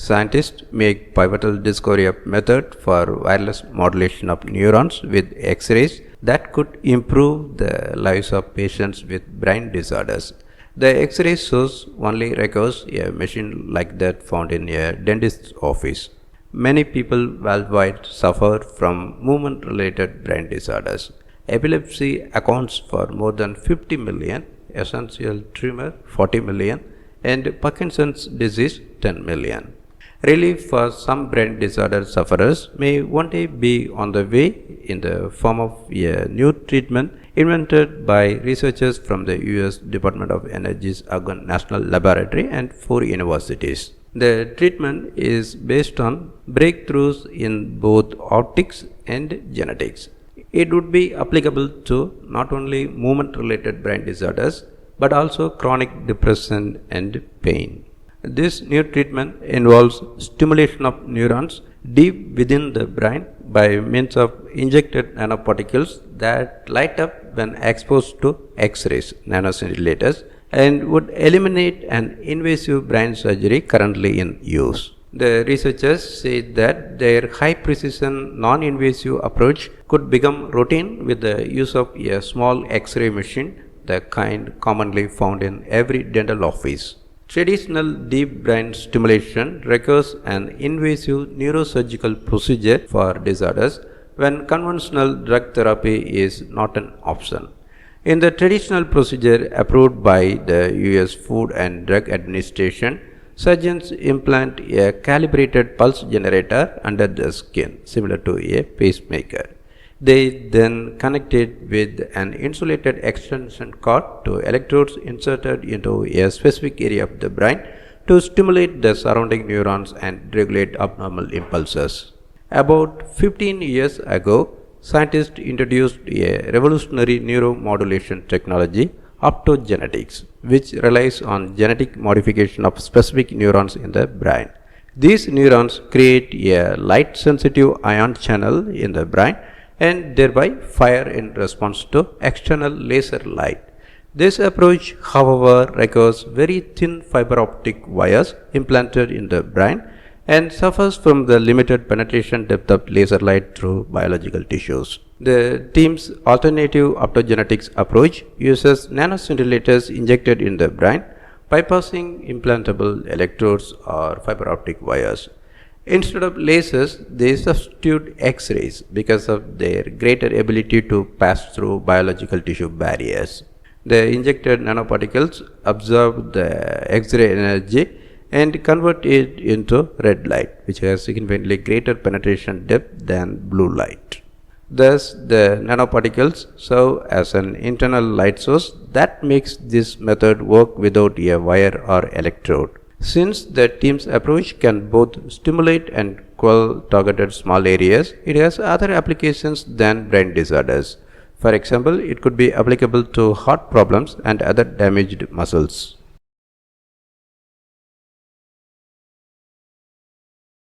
Scientists make pivotal discovery of method for wireless modulation of neurons with X-rays that could improve the lives of patients with brain disorders. The X-ray source only requires a machine like that found in a dentist's office. Many people worldwide suffer from movement-related brain disorders. Epilepsy accounts for more than 50 million, essential tremor 40 million, and Parkinson's disease 10 million. Relief for some brain disorder sufferers may one day be on the way in the form of a new treatment invented by researchers from the US Department of Energy's Argonne National Laboratory and 4 universities. The treatment is based on breakthroughs in both optics and genetics. It would be applicable to not only movement-related brain disorders but also chronic depression and pain. This new treatment involves stimulation of neurons deep within the brain by means of injected nanoparticles that light up when exposed to X-rays, nanoscintillators, and would eliminate an invasive brain surgery currently in use. The researchers say that their high-precision, non-invasive approach could become routine with the use of a small X-ray machine, the kind commonly found in every dental office. Traditional deep brain stimulation requires an invasive neurosurgical procedure for disorders when conventional drug therapy is not an option. In the traditional procedure approved by the US Food and Drug Administration, surgeons implant a calibrated pulse generator under the skin, similar to a pacemaker. They then connect it with an insulated extension cord to electrodes inserted into a specific area of the brain to stimulate the surrounding neurons and regulate abnormal impulses. About 15 years ago, scientists introduced a revolutionary neuromodulation technology, optogenetics, which relies on genetic modification of specific neurons in the brain. These neurons create a light-sensitive ion channel in the brain and thereby fire in response to external laser light. This approach, however, requires very thin fiber optic wires implanted in the brain and suffers from the limited penetration depth of laser light through biological tissues. The team's alternative optogenetics approach uses nanoscintillators injected in the brain, bypassing implantable electrodes or fiber optic wires. Instead of lasers, they substitute X-rays because of their greater ability to pass through biological tissue barriers. The injected nanoparticles absorb the X-ray energy and convert it into red light, which has significantly greater penetration depth than blue light. Thus, the nanoparticles serve as an internal light source that makes this method work without a wire or electrode. Since the team's approach can both stimulate and quell targeted small areas, it has other applications than brain disorders. For example, it could be applicable to heart problems and other damaged muscles.